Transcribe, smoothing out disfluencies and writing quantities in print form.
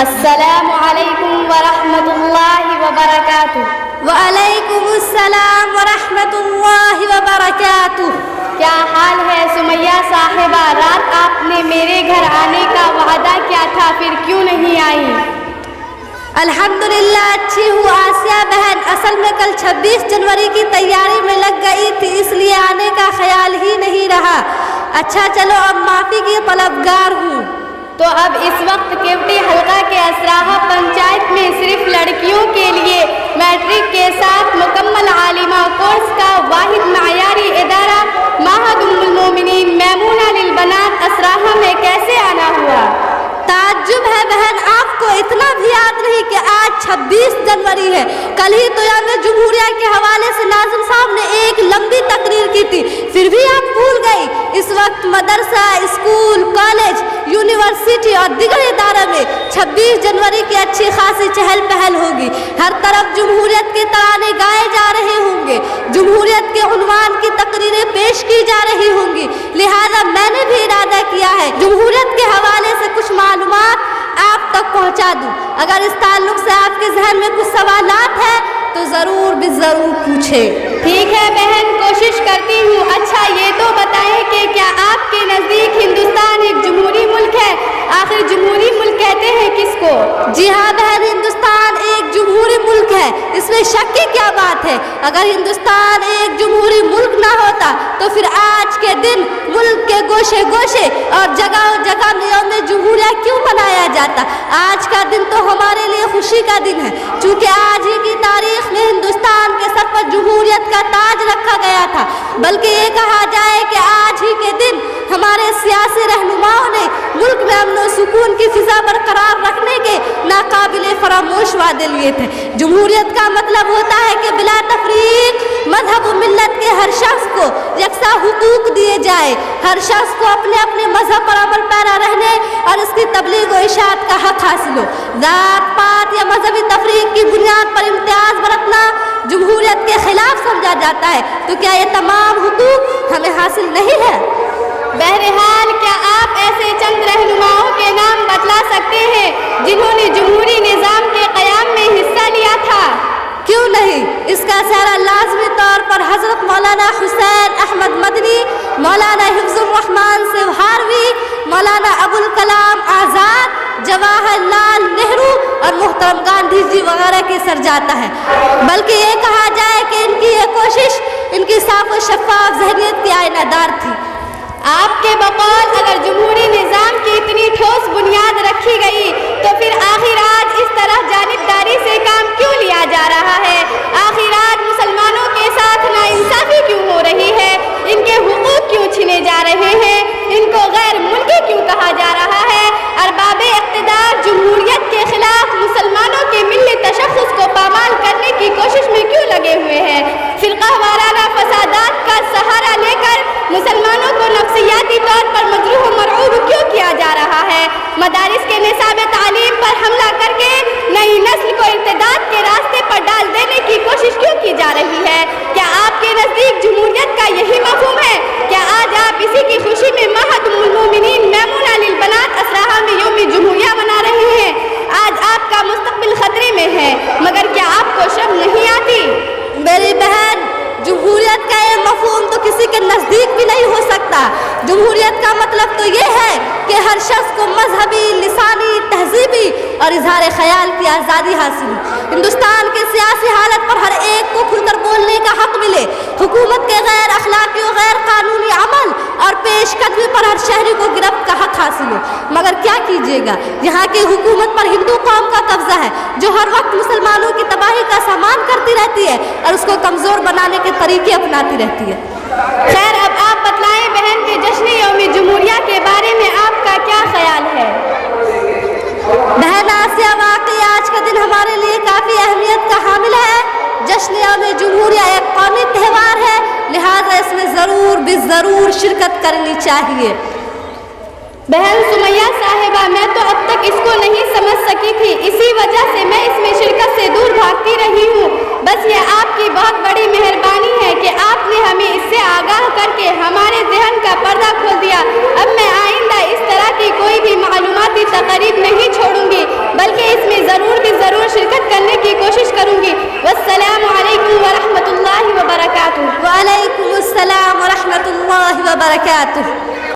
السلام علیکم ورحمۃ اللہ وبرکاتہ۔ وعلیکم السلام ورحمۃ اللہ وبرکاتہ۔ کیا حال ہے سمیہ صاحبہ؟ رات آپ نے میرے گھر آنے کا وعدہ کیا تھا، پھر کیوں نہیں آئی؟ الحمدللہ اچھی ہوں آسیہ بہن، اصل میں کل 26 جنوری کی تیاری میں لگ گئی تھی، اس لیے آنے کا خیال ہی نہیں رہا۔ اچھا چلو اب معافی کی طلبگار ہوں۔ تو اب اس وقت کیوٹی حلقہ کے اسراحہ پنچایت میں صرف لڑکیوں کے لیے میٹرک کے ساتھ مکمل عالمہ کورس کا واحد معیاری ادارہ معہد ام المومنین میمونہ للبنات اسراحہ میں کیسے آنا ہوا؟ تعجب ہے بہن، آپ کو اتنا بھی یاد نہیں کہ آج 26 جنوری ہے؟ کل ہی تو یوم جمہوریہ کے حوالے سے ناظم صاحب نے ایک لمبی تقریر کی تھی، پھر بھی آپ بھول گئی۔ اس وقت مدرسہ، اسکول، کالج، یونیورسٹی اور دیگر اداروں میں 26 جنوری کی اچھی خاصی چہل پہل ہوگی۔ ہر طرف جمہوریت کے ترانے گائے جا رہے ہوں گے، جمہوریت کے عنوان کی تقریریں پیش کی جا رہی ہوں گی، لہذا میں نے بھی ارادہ کیا ہے جمہوریت کے حوالے سے کچھ معلومات آپ تک پہنچا دوں۔ اگر اس تعلق سے آپ کے ذہن میں کچھ سوالات ہیں تو ضرور پوچھیں۔ ٹھیک ہے بہن، کوشش کرتی ہوں۔ اچھا یہ تو بتائیں کہ کیا آپ کے نزدیک ہندوستان ایک جمہوری ملک ہے؟ آخر جمہوری ملک کہتے ہیں کس کو؟ جی ہاں بہن، ہندوستان ایک جمہوری ملک ہے، اس میں شک کی کیا بات ہے؟ اگر ہندوستان ایک جمہوری ملک نہ ہوتا تو پھر آج کے دن ملک کے گوشے گوشے اور جگہ جگہ میں یوم جمہوریہ کیوں منایا جاتا؟ آج کا دن تو ہمارے لیے خوشی کا دن ہے، چونکہ آج ہی کی تاریخ میں ہندوستان کے سر پر جمہوریت کا تاج رکھا گیا تھا۔ بلکہ یہ کہا جائے کہ آج ہی کے دن ہمارے سیاسی رہنماؤں نے ملک میں امن و سکون کی فضا برقرار رکھنے کے ناقابل فراموش وعدے لیے تھے۔ جمہوریت کا مطلب ہوتا ہے کہ بلا تفریق مذہب و ملت کے ہر شخص کو یکساں حقوق دیے جائے، ہر شخص کو اپنے اپنے مذہب پر عمل پیرا رہنے اور اس کی تبلیغ و اشاعت کا حق حاصل ہو۔ ذات پات یا مذہبی تفریق کی بنیاد پر امتیاز برتنا جمہوریت کے خلاف سمجھا جاتا ہے۔ تو کیا یہ تمام حقوق ہمیں حاصل نہیں ہے؟ بہرحال کیا آپ ایسے چند رہنماؤں کے نام بتلا سکتے ہیں جنہوں نے جمہوری نظام کے قیام میں حصہ لیا تھا؟ کیوں نہیں، اس کا سہرا لازمی طور پر حضرت مولانا حسین احمد مدنی، مولانا حفظ الرحمان سیوہاروی، مولانا ابوالکلام آزاد، جواہر لال نہرو اور محترم گاندھی جی وغیرہ کے سر جاتا ہے۔ بلکہ یہ کہا جائے کہ ان کی یہ کوشش ان کی صاف و شفاف ذہنیت کی آئینہ دار تھی۔ آپ کے بقول اگر جمہوری نظام کی اتنی ٹھوس بنیاد رکھی گئی تو پھر آخر آج اس طرح جانبداری سے کام کیوں لیا جا رہا ہے؟ آخر آج مسلمانوں کے ساتھ ناانصافی کیوں ہو رہی ہے؟ ان کے حقوق کیوں چھینے جا رہے ہیں؟ ان کو غیر ملکی کیوں کہا جا رہا ہے؟ ارباب اقتدار جمہوریت کے خلاف مسلمانوں کے ملی تشخص کو پامال کرنے کی کوشش میں کیوں لگے ہوئے ہیں؟ فرقہ وارانہ فسادات کا سہارا لے کر مسلمانوں کو نفسیاتی طور پر مجروح و مرعوب کیوں کیا جا رہا ہے؟ مدارس کے نصاب تعلیم پر حملہ کر کے نئی نسل کو ارتداد کے راستے پر ڈال دینے کی کوشش کیوں کی جا رہی ہے؟ کیا آپ کے نزدیک جمہوریت کا یہی مفہوم ہے؟ کیا آج آپ اسی کی خوشی میں معہد ام المومنین میمونہ للبنات اسراحہ میں یوم جمہوریہ منا رہے ہیں؟ آج آپ کا مستقبل خطرے میں ہے، مگر کیا آپ کو شرم نہیں آتی؟ میری بہن، جمہوریت کا یہ مفہوم تو کسی کے نزدیک بھی نہیں ہو سکتا۔ جمہوریت کا مطلب تو یہ ہے کہ ہر شخص کو مذہبی، لسانی، تہذیبی اور اظہار خیال کی آزادی حاصل ہو۔ ہندوستان کے سیاسی حالت پر ہر ایک کو کھل کر بولنے کا حق ملے، حکومت کے غیر اخلاقی و غیر قانونی عمل اور پیش قدمی پر ہر شہری کو گرفت کا حق حاصل ہو۔ مگر کیا کیجیے گا، یہاں کی حکومت پر ہندو قوم کا قبضہ ہے جو ہر وقت مسلمانوں کی تباہی کا سامان کرتی رہتی ہے اور اس کو کمزور بنانے کے طریقے اپناتی رہتی ہے۔ خیر اب آپ بتلائیں بہن کہ جشن یوم جمہوریہ کے بارے میں آپ کا کیا خیال ہے؟ بہن آسیہ، واقعی آج کا دن ہمارے لیے کافی اہمیت کا حامل ہے۔ جشن یوم جمہوریہ ایک قومی تہوار ہے، لہذا اس میں ضرور شرکت کرنی چاہیے۔ بہن سمیہ صاحبہ، میں تو اب تک اس کو نہیں سمجھ سکی تھی، اسی وجہ سے میں اس میں شرکت سے دور بھاگتی رہی ہوں۔ بس یہ آپ کی بہت بڑی مہربانی ہے کہ آپ نے ہمیں اس سے آگاہ کر کے ہمارے ذہن کا پردہ کھول دیا۔ اب میں آئندہ اس طرح کی کوئی بھی معلوماتی تقریب نہیں چھوڑوں گی، بلکہ ضرور بھی ضرور شرکت کرنے کی کوشش کروں گی. والسلام علیکم ورحمۃ اللہ وبرکاتہ. وعلیکم السلام ورحمۃ اللہ وبرکاتہ.